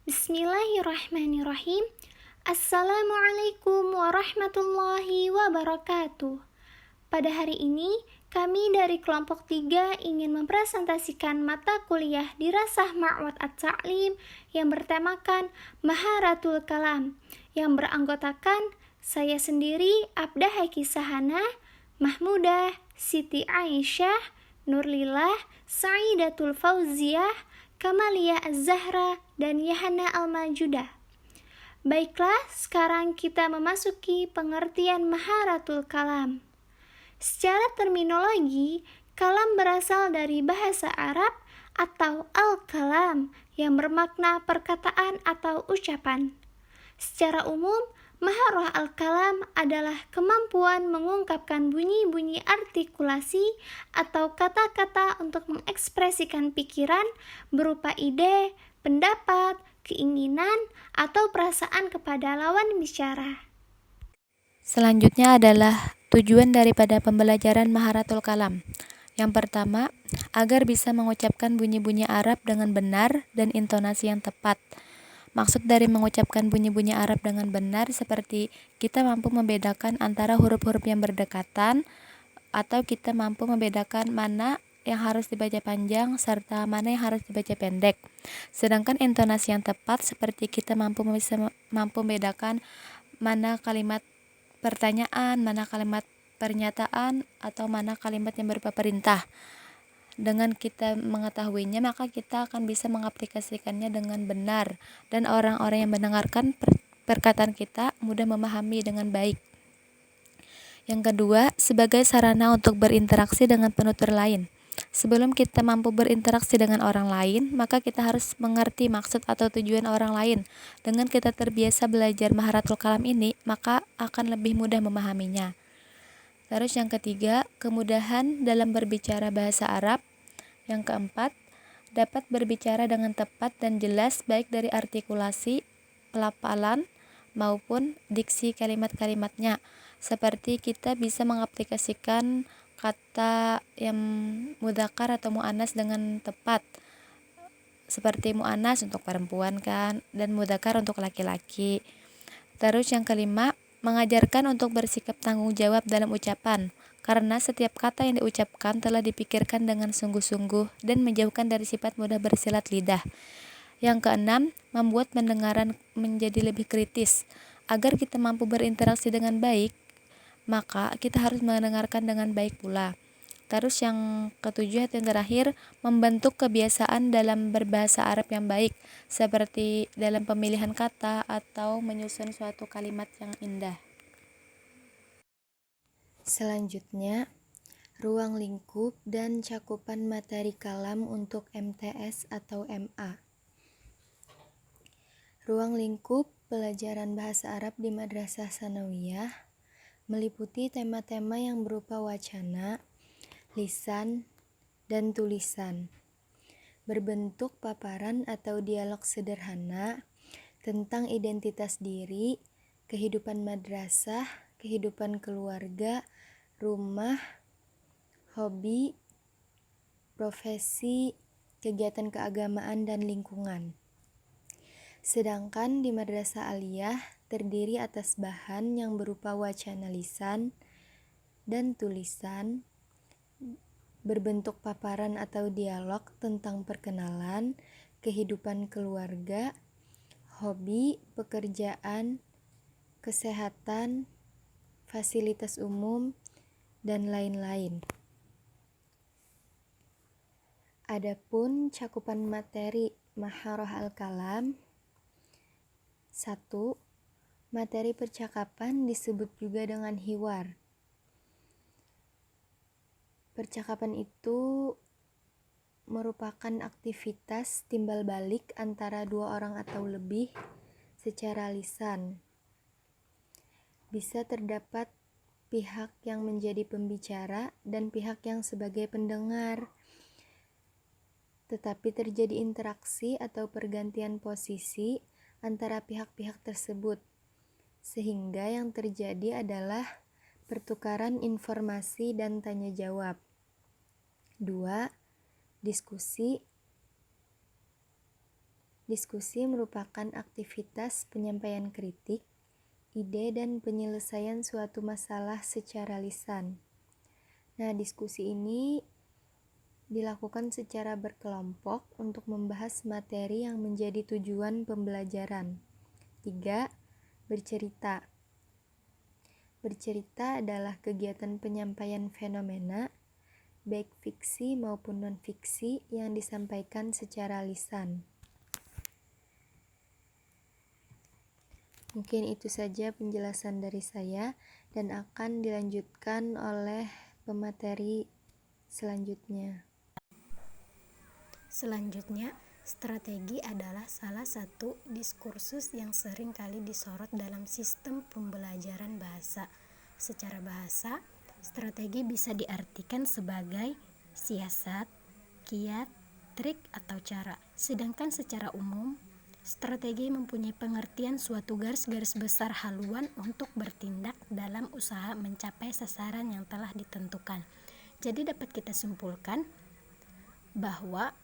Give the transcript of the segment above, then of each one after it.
Bismillahirrahmanirrahim. Assalamualaikum warahmatullahi wabarakatuh. Pada hari ini, kami dari kelompok 3 ingin mempresentasikan mata kuliah Dirasah Ma'wad At-Ta'lim yang bertemakan Maharatul Kalam, yang beranggotakan saya sendiri, Abda Haiki Sahana, Mahmudah, Siti Aisyah, Nurlilah, Sa'idatul Fauziah, Kamalia Az-Zahra, dan Yahana Al-Majudah. Baiklah, sekarang kita memasuki pengertian Maharatul Kalam. Secara terminologi, kalam berasal dari bahasa Arab atau al-kalam yang bermakna perkataan atau ucapan. Secara umum, maharah al-kalam adalah kemampuan mengungkapkan bunyi-bunyi artikulasi atau kata-kata untuk mengekspresikan pikiran berupa ide, pendapat, keinginan, atau perasaan kepada lawan bicara. Selanjutnya adalah tujuan daripada pembelajaran Maharatul Kalam. Yang pertama, agar bisa mengucapkan bunyi-bunyi Arab dengan benar dan intonasi yang tepat. Maksud dari mengucapkan bunyi-bunyi Arab dengan benar seperti kita mampu membedakan antara huruf-huruf yang berdekatan atau kita mampu membedakan mana yang harus dibaca panjang serta mana yang harus dibaca pendek. Sedangkan intonasi yang tepat seperti kita mampu membedakan mana kalimat pertanyaan, mana kalimat pernyataan, atau mana kalimat yang berupa perintah. Dengan kita mengetahuinya, maka kita akan bisa mengaplikasikannya dengan benar, dan orang-orang yang mendengarkan perkataan kita mudah memahami dengan baik. Yang kedua, sebagai sarana untuk berinteraksi dengan penutur lain. Sebelum kita mampu berinteraksi dengan orang lain, maka kita harus mengerti maksud atau tujuan orang lain. Dengan kita terbiasa belajar Maharatul Kalam ini, maka akan lebih mudah memahaminya. Terus yang ketiga, kemudahan dalam berbicara bahasa Arab. Yang keempat, dapat berbicara dengan tepat dan jelas baik dari artikulasi, pelafalan, maupun diksi kalimat-kalimatnya. Seperti kita bisa mengaplikasikan kata yang mudzakkar atau muannas dengan tepat. Seperti muannas untuk perempuan kan, dan mudzakkar untuk laki-laki. Terus yang kelima, mengajarkan untuk bersikap tanggung jawab dalam ucapan, karena setiap kata yang diucapkan telah dipikirkan dengan sungguh-sungguh dan menjauhkan dari sifat mudah bersilat lidah. Yang keenam, membuat pendengaran menjadi lebih kritis. Agar kita mampu berinteraksi dengan baik, maka kita harus mendengarkan dengan baik pula. Terus yang ketujuh atau yang terakhir, membentuk kebiasaan dalam berbahasa Arab yang baik, seperti dalam pemilihan kata atau menyusun suatu kalimat yang indah. Selanjutnya, ruang lingkup dan cakupan materi kalam untuk MTS atau MA. Ruang lingkup pelajaran bahasa Arab di Madrasah Sanawiyah meliputi tema-tema yang berupa wacana, lisan, dan tulisan. Berbentuk paparan atau dialog sederhana tentang identitas diri, kehidupan madrasah, kehidupan keluarga, rumah, hobi, profesi, kegiatan keagamaan, dan lingkungan. Sedangkan di Madrasah Aliyah terdiri atas bahan yang berupa wacana lisan dan tulisan, berbentuk paparan atau dialog tentang perkenalan, kehidupan keluarga, hobi, pekerjaan, kesehatan, fasilitas umum, dan lain-lain. Adapun cakupan materi Maharah al-Kalam. 1. Materi percakapan disebut juga dengan hiwar. Percakapan itu merupakan aktivitas timbal balik antara dua orang atau lebih secara lisan. Bisa terdapat pihak yang menjadi pembicara dan pihak yang sebagai pendengar. Tetapi terjadi interaksi atau pergantian posisi antara pihak-pihak tersebut, sehingga yang terjadi adalah pertukaran informasi dan tanya jawab. 2. Diskusi. Diskusi merupakan aktivitas penyampaian kritik, ide, dan penyelesaian suatu masalah secara lisan. Nah, diskusi ini dilakukan secara berkelompok untuk membahas materi yang menjadi tujuan pembelajaran. 3. Bercerita. Bercerita adalah kegiatan penyampaian fenomena, baik fiksi maupun non-fiksi, yang disampaikan secara lisan. Mungkin itu saja penjelasan dari saya, dan akan dilanjutkan oleh pemateri selanjutnya. Selanjutnya, strategi adalah salah satu diskursus yang sering kali disorot dalam sistem pembelajaran bahasa. Secara bahasa, strategi bisa diartikan sebagai siasat, kiat, trik, atau cara. Sedangkan secara umum, strategi mempunyai pengertian suatu garis-garis besar haluan untuk bertindak dalam usaha mencapai sasaran yang telah ditentukan. Jadi dapat kita simpulkan bahwa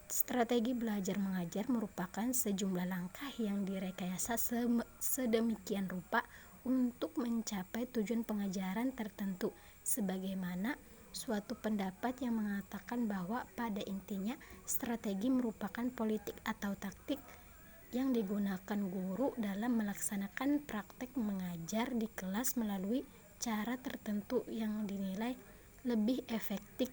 strategi belajar mengajar merupakan sejumlah langkah yang direkayasa sedemikian rupa untuk mencapai tujuan pengajaran tertentu, sebagaimana suatu pendapat yang mengatakan bahwa pada intinya strategi merupakan politik atau taktik yang digunakan guru dalam melaksanakan praktek mengajar di kelas melalui cara tertentu yang dinilai lebih efektif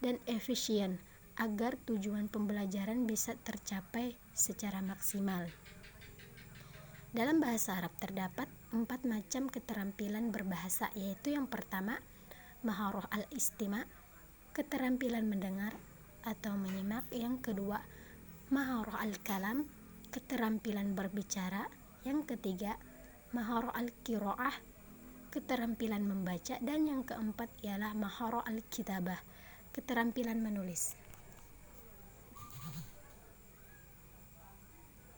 dan efisien agar tujuan pembelajaran bisa tercapai secara maksimal. Dalam bahasa Arab terdapat 4 macam keterampilan berbahasa, yaitu yang pertama, maharah al-istima', keterampilan mendengar atau menyimak. Yang kedua, maharah al-kalam, keterampilan berbicara. Yang ketiga, maharah al-qiraah, keterampilan membaca. Dan yang keempat ialah maharah al-kitabah, keterampilan menulis.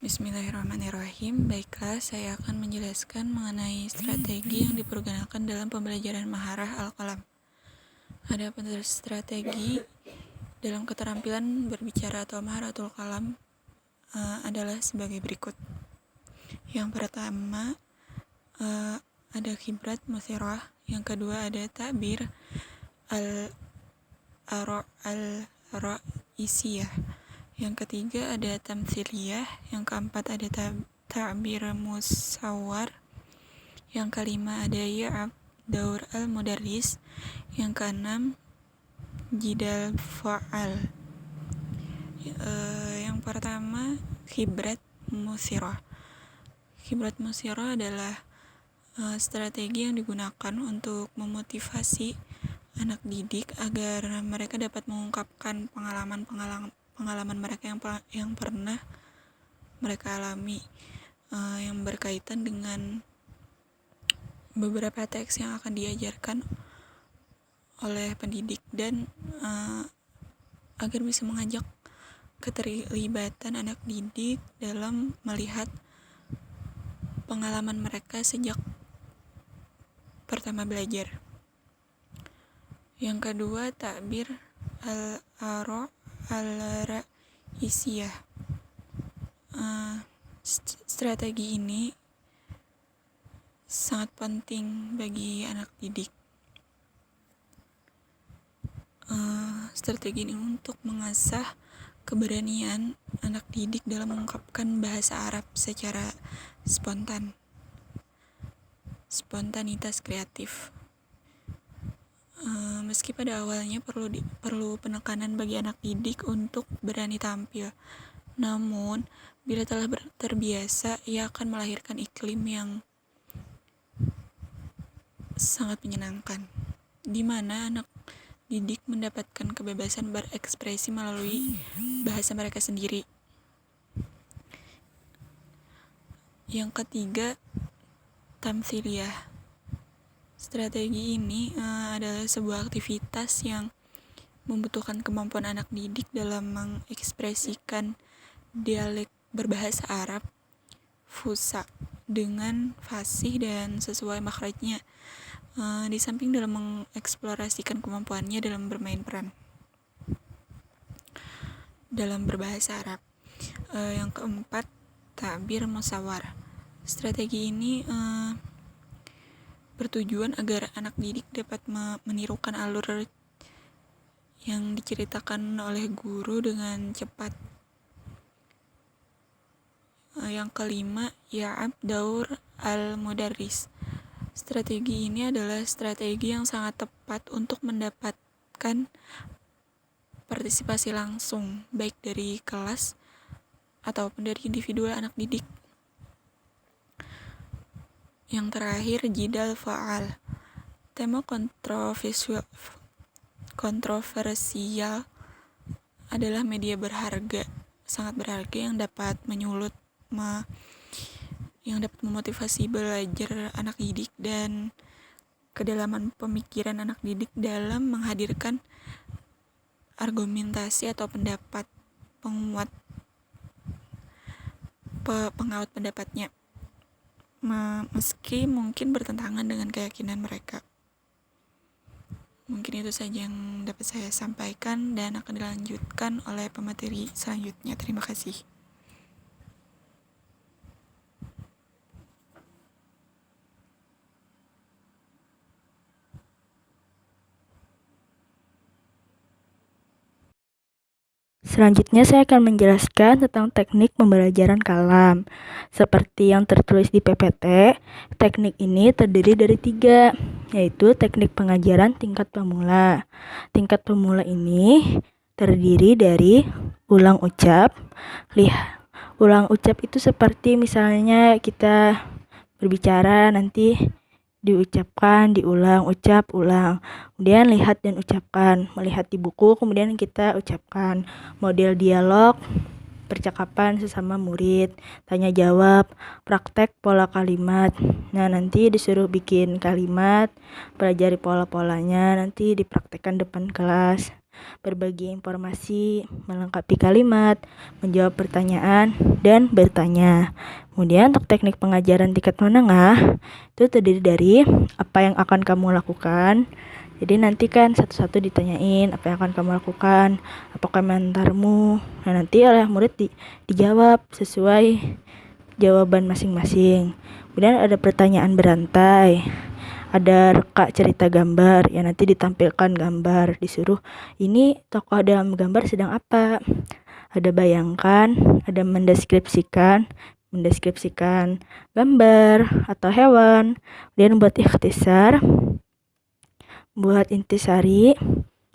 Bismillahirrahmanirrahim. Baiklah, saya akan menjelaskan mengenai strategi yang dipergunakan dalam pembelajaran maharah al-kalam. Ada strategi dalam keterampilan berbicara atau maharatul kalam adalah sebagai berikut. Yang pertama ada khibrat musirah, yang kedua ada ta'bir al-ra'isiyah, yang ketiga ada tamtsiliyah, yang keempat ada ta'bir musawwar, yang kelima ada ya'ab daur al-mudarris, yang keenam jidal fa'al. Yang pertama khibrat musirah. Khibrat musirah adalah strategi yang digunakan untuk memotivasi anak didik agar mereka dapat mengungkapkan pengalaman mereka yang pernah mereka alami, yang berkaitan dengan beberapa teks yang akan diajarkan oleh pendidik, dan agar bisa mengajak keterlibatan anak didik dalam melihat pengalaman mereka sejak pertama belajar. Yang kedua, ta'bir al-ra'isiyah. Strategi ini sangat penting bagi anak didik. Strategi ini untuk mengasah keberanian anak didik dalam mengungkapkan bahasa Arab secara spontanitas kreatif. Meski pada awalnya perlu penekanan bagi anak didik untuk berani tampil, namun bila telah terbiasa, ia akan melahirkan iklim yang sangat menyenangkan, di mana anak didik mendapatkan kebebasan berekspresi melalui bahasa mereka sendiri. Yang ketiga, tamtsiliyah. Strategi ini adalah sebuah aktivitas yang membutuhkan kemampuan anak didik dalam mengekspresikan dialek berbahasa Arab fusha dengan fasih dan sesuai makhrajnya, di samping dalam mengeksplorasikan kemampuannya dalam bermain peran dalam berbahasa Arab. Yang keempat, ta'bir musawar. Strategi ini bertujuan agar anak didik dapat menirukan alur yang diceritakan oleh guru dengan cepat. Yang kelima, ya'ab daur al-mudarris. Strategi ini adalah strategi yang sangat tepat untuk mendapatkan partisipasi langsung, baik dari kelas ataupun dari individual anak didik. Yang terakhir, jidal fa'al. Tema kontroversial adalah media berharga, sangat berharga yang dapat yang dapat memotivasi belajar anak didik dan kedalaman pemikiran anak didik dalam menghadirkan argumentasi atau pendapat pengawat pendapatnya, meski mungkin bertentangan dengan keyakinan mereka. Mungkin itu saja yang dapat saya sampaikan dan akan dilanjutkan oleh pemateri selanjutnya. Terima kasih. Selanjutnya saya akan menjelaskan tentang teknik pembelajaran kalam. Seperti yang tertulis di PPT, teknik ini terdiri dari 3, yaitu teknik pengajaran tingkat pemula. Tingkat pemula ini terdiri dari ulang ucap. Ulang ucap itu seperti misalnya kita berbicara nanti diucapkan, diulang, ucap, ulang. Kemudian lihat dan ucapkan. Melihat di buku, kemudian kita ucapkan. Model dialog, percakapan sesama murid, tanya jawab, praktek pola kalimat. Nah, nanti disuruh bikin kalimat, pelajari pola-polanya, nanti dipraktekkan depan kelas. Berbagi informasi, melengkapi kalimat, menjawab pertanyaan, dan bertanya. Kemudian untuk teknik pengajaran tingkat menengah itu terdiri dari apa yang akan kamu lakukan. Jadi nanti kan satu-satu ditanyain apa yang akan kamu lakukan, apa komentarmu. Nah, nanti oleh murid dijawab sesuai jawaban masing-masing. Kemudian ada pertanyaan berantai. Ada reka cerita gambar, ya nanti ditampilkan gambar, disuruh ini tokoh dalam gambar sedang apa. Ada bayangkan, ada mendeskripsikan gambar atau hewan. Kemudian buat ikhtisar, buat intisari,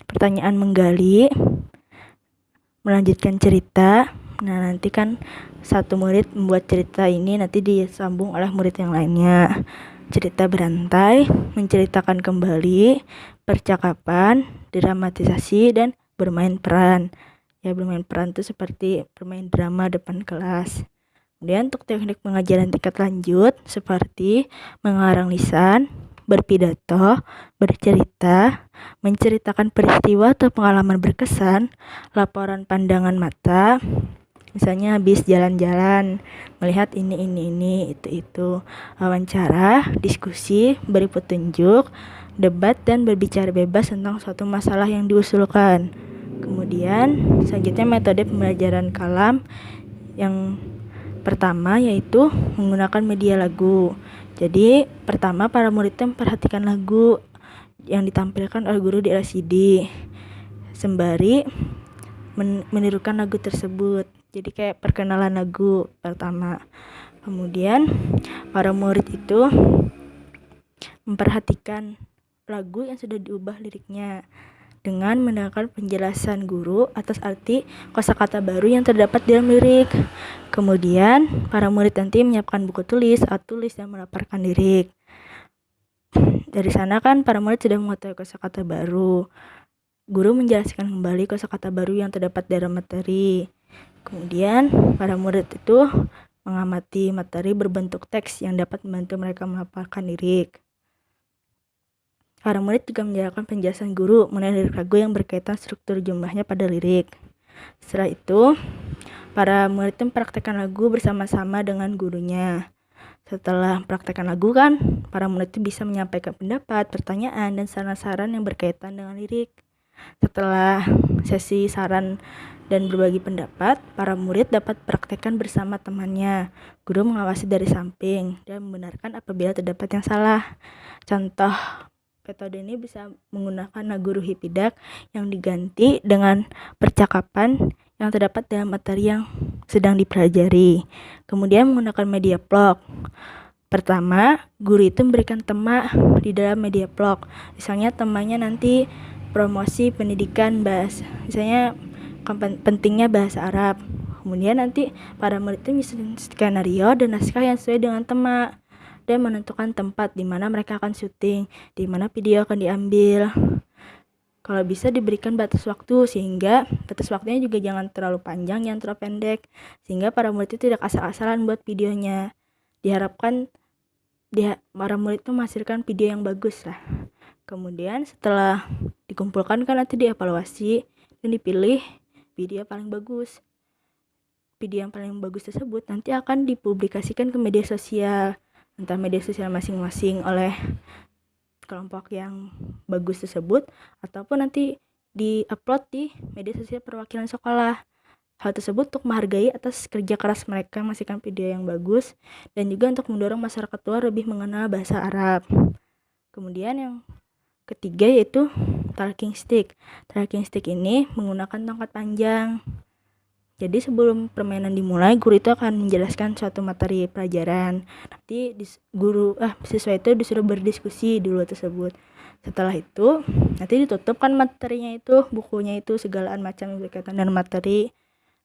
pertanyaan menggali, melanjutkan cerita. Nah, nanti kan satu murid membuat cerita ini nanti disambung oleh murid yang lainnya. Cerita berantai, menceritakan kembali, percakapan, dramatisasi, dan bermain peran. Ya, bermain peran itu seperti bermain drama depan kelas. Kemudian untuk teknik pengajaran tingkat lanjut seperti mengarang lisan, berpidato, bercerita, menceritakan peristiwa atau pengalaman berkesan, laporan pandangan mata, misalnya habis jalan-jalan, melihat ini, itu, wawancara, diskusi, beri petunjuk, debat, dan berbicara bebas tentang suatu masalah yang diusulkan. Kemudian selanjutnya metode pembelajaran kalam yang pertama yaitu menggunakan media lagu. Jadi pertama para murid memperhatikan lagu yang ditampilkan oleh guru di LCD sembari menirukan lagu tersebut. Jadi kayak perkenalan lagu pertama. Kemudian para murid itu memperhatikan lagu yang sudah diubah liriknya dengan mendengarkan penjelasan guru atas arti kosakata baru yang terdapat dalam lirik. Kemudian para murid nanti menyiapkan buku tulis, alat tulis, dan melaporkan lirik. Dari sana kan para murid sudah mengetahui kosakata baru. Guru menjelaskan kembali kosakata baru yang terdapat dalam materi. Kemudian para murid itu mengamati materi berbentuk teks yang dapat membantu mereka melaporkan lirik. Para murid juga menjalankan penjelasan guru mengenai lirik lagu yang berkaitan struktur jumlahnya pada lirik. Setelah itu, para murid mempraktekkan lagu bersama-sama dengan gurunya. Setelah praktekkan lagu kan, para murid itu bisa menyampaikan pendapat, pertanyaan, dan saran-saran yang berkaitan dengan lirik. Setelah sesi saran dan berbagi pendapat, para murid dapat praktekkan bersama temannya. Guru mengawasi dari samping dan membenarkan apabila terdapat yang salah. Contoh metode ini bisa menggunakan guru hipidak yang diganti dengan percakapan yang terdapat dalam materi yang sedang dipelajari. Kemudian menggunakan media blog. Pertama, guru itu memberikan tema di dalam media blog. Misalnya temanya nanti promosi pendidikan bahasa, misalnya pentingnya bahasa Arab. Kemudian nanti para murid itu menyusun skenario dan naskah yang sesuai dengan tema dan menentukan tempat di mana mereka akan syuting, di mana video akan diambil. Kalau bisa diberikan batas waktu, sehingga batas waktunya juga jangan terlalu panjang, jangan terlalu pendek, sehingga para murid itu tidak asal-asalan buat videonya. Diharapkan para murid itu menghasilkan video yang bagus lah. Kemudian setelah dikumpulkan kan nanti dievaluasi dan dipilih video paling bagus. Video yang paling bagus tersebut nanti akan dipublikasikan ke media sosial, entah media sosial masing-masing oleh kelompok yang bagus tersebut, ataupun nanti di-upload di media sosial perwakilan sekolah. Hal tersebut untuk menghargai atas kerja keras mereka menghasilkan video yang bagus, dan juga untuk mendorong masyarakat luar lebih mengenal bahasa Arab. Kemudian yang ketiga yaitu talking stick. Talking stick ini menggunakan tongkat panjang. Jadi sebelum permainan dimulai, guru itu akan menjelaskan suatu materi pelajaran. Nanti siswa itu disuruh berdiskusi dulu tersebut. Setelah itu, nanti ditutup kan materinya itu, bukunya itu, segala macam yang berkaitan dengan materi.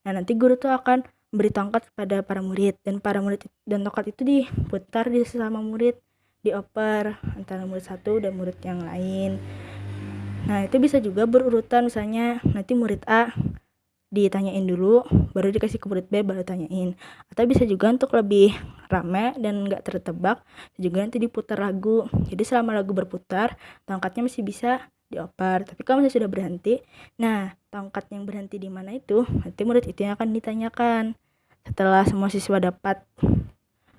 Nah, nanti guru tuh akan memberi tongkat kepada para murid, dan tongkat itu diputar di sesama murid, dioper antara murid satu dan murid yang lain. Nah, itu bisa juga berurutan, misalnya nanti murid A ditanyain dulu, baru dikasih ke murid B, baru tanyain. Atau bisa juga untuk lebih rame dan gak tertebak, juga nanti diputar lagu. Jadi selama lagu berputar, tongkatnya masih bisa dioper. Tapi kalau misalnya sudah berhenti, nah tongkat yang berhenti di mana itu, nanti murid itu yang akan ditanyakan. Setelah semua siswa dapat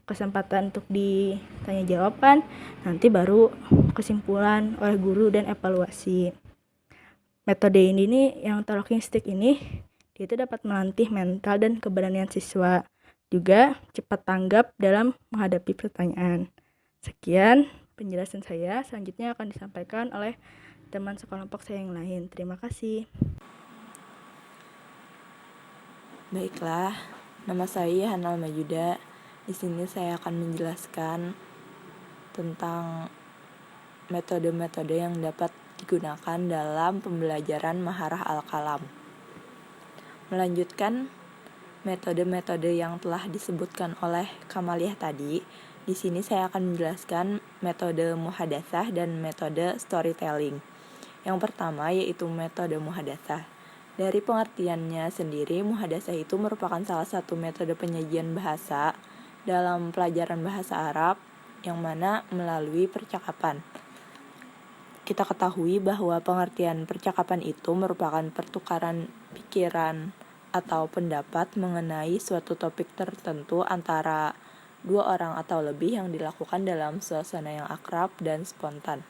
kesempatan untuk ditanya jawaban, nanti baru kesimpulan oleh guru dan evaluasi. Metode ini yang talking stick ini, dia itu dapat melatih mental dan keberanian siswa, juga cepat tanggap dalam menghadapi pertanyaan. Sekian penjelasan saya, selanjutnya akan disampaikan oleh teman sekelompok saya yang lain. Terima kasih. Baiklah, nama saya Hanal Majuda. Di sini saya akan menjelaskan tentang metode-metode yang dapat digunakan dalam pembelajaran Maharah Al-Kalam. Melanjutkan metode-metode yang telah disebutkan oleh Kamaliah tadi, di sini saya akan menjelaskan metode muhadatsah dan metode storytelling. Yang pertama yaitu metode muhadatsah. Dari pengertiannya sendiri, muhadatsah itu merupakan salah satu metode penyajian bahasa dalam pelajaran bahasa Arab yang mana melalui percakapan. Kita ketahui bahwa pengertian percakapan itu merupakan pertukaran pikiran atau pendapat mengenai suatu topik tertentu antara dua orang atau lebih yang dilakukan dalam suasana yang akrab dan spontan.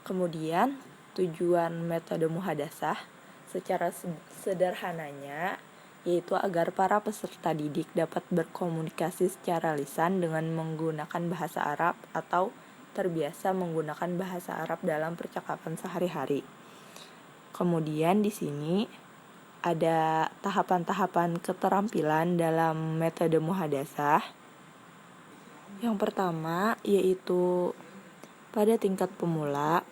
Kemudian, tujuan metode muhadatsah secara sederhananya yaitu agar para peserta didik dapat berkomunikasi secara lisan dengan menggunakan bahasa Arab atau terbiasa menggunakan bahasa Arab dalam percakapan sehari-hari. Kemudian di sini ada tahapan-tahapan keterampilan dalam metode muhadatsah. Yang pertama yaitu pada tingkat pemula,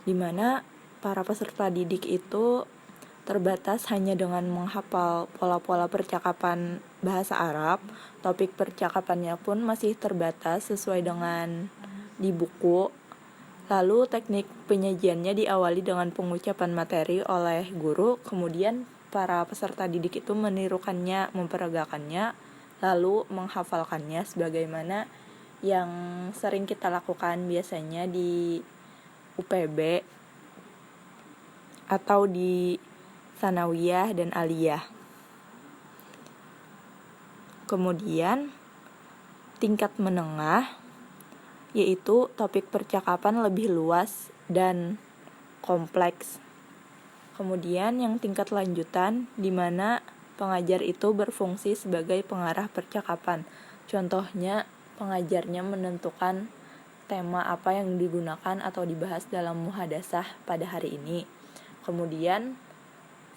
di mana para peserta didik itu terbatas hanya dengan menghafal pola-pola percakapan bahasa Arab. Topik percakapannya pun masih terbatas sesuai dengan di buku. Lalu teknik penyajiannya diawali dengan pengucapan materi oleh guru, kemudian para peserta didik itu menirukannya, memperagakannya, lalu menghafalkannya sebagaimana yang sering kita lakukan biasanya di UPB atau di Sanawiyah dan Aliyah. Kemudian tingkat menengah yaitu topik percakapan lebih luas dan kompleks. Kemudian yang tingkat lanjutan, di mana pengajar itu berfungsi sebagai pengarah percakapan. Contohnya, pengajarnya menentukan tema apa yang digunakan atau dibahas dalam muhadasah pada hari ini. Kemudian,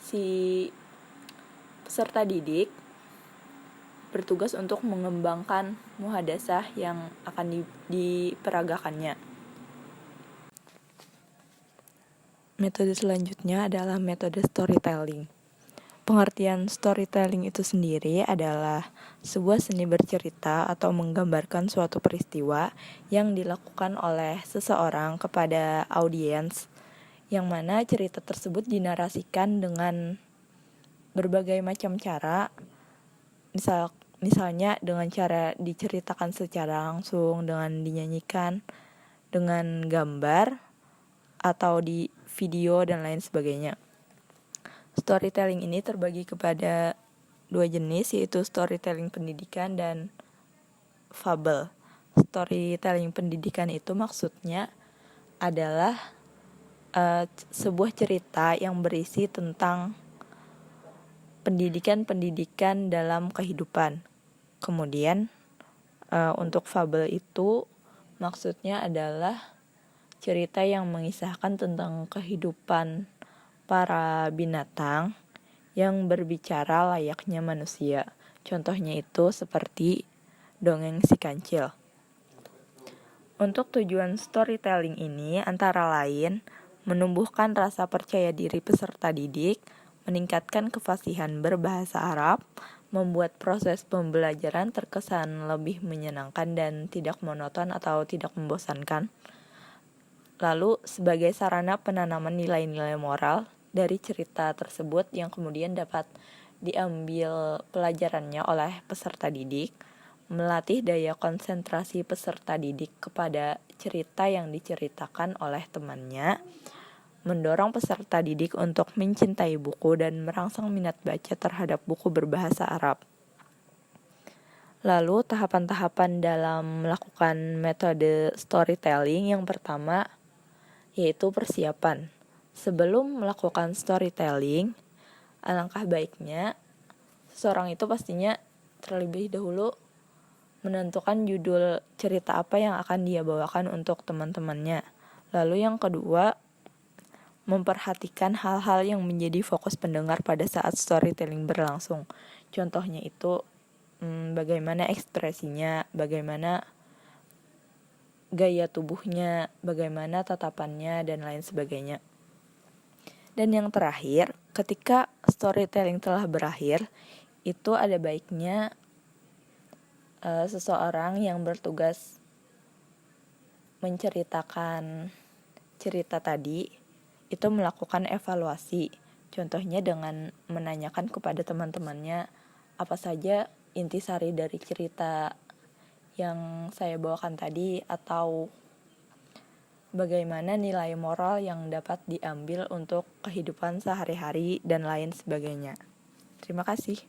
si peserta didik bertugas untuk mengembangkan muhadasah yang akan diperagakannya. Metode selanjutnya adalah metode storytelling. Pengertian storytelling itu sendiri adalah sebuah seni bercerita atau menggambarkan suatu peristiwa yang dilakukan oleh seseorang kepada audiens, yang mana cerita tersebut dinarasikan dengan berbagai macam cara, misalnya dengan cara diceritakan secara langsung, dengan dinyanyikan, dengan gambar, atau di video, dan lain sebagainya. Storytelling ini terbagi kepada dua jenis, yaitu storytelling pendidikan dan fabel. Storytelling pendidikan itu maksudnya adalah sebuah cerita yang berisi tentang pendidikan dalam kehidupan. Kemudian untuk fabel itu maksudnya adalah cerita yang mengisahkan tentang kehidupan para binatang yang berbicara layaknya manusia. Contohnya itu seperti dongeng si kancil. Untuk tujuan storytelling ini antara lain menumbuhkan rasa percaya diri peserta didik, meningkatkan kefasihan berbahasa Arab, membuat proses pembelajaran terkesan lebih menyenangkan dan tidak monoton atau tidak membosankan. Lalu sebagai sarana penanaman nilai-nilai moral dari cerita tersebut yang kemudian dapat diambil pelajarannya oleh peserta didik, melatih daya konsentrasi peserta didik kepada cerita yang diceritakan oleh temannya, mendorong peserta didik untuk mencintai buku dan merangsang minat baca terhadap buku berbahasa Arab. Lalu tahapan-tahapan dalam melakukan metode storytelling yang pertama yaitu persiapan. Sebelum melakukan storytelling, alangkah baiknya seseorang itu pastinya terlebih dahulu menentukan judul cerita apa yang akan dia bawakan untuk teman-temannya. Lalu yang kedua, memperhatikan hal-hal yang menjadi fokus pendengar pada saat storytelling berlangsung. Contohnya itu bagaimana ekspresinya, bagaimana gaya tubuhnya, bagaimana tatapannya, dan lain sebagainya. Dan yang terakhir, ketika storytelling telah berakhir, itu ada baiknya seseorang yang bertugas menceritakan cerita tadi itu melakukan evaluasi. Contohnya dengan menanyakan kepada teman-temannya apa saja intisari dari cerita yang saya bawakan tadi, atau bagaimana nilai moral yang dapat diambil untuk kehidupan sehari-hari dan lain sebagainya. Terima kasih.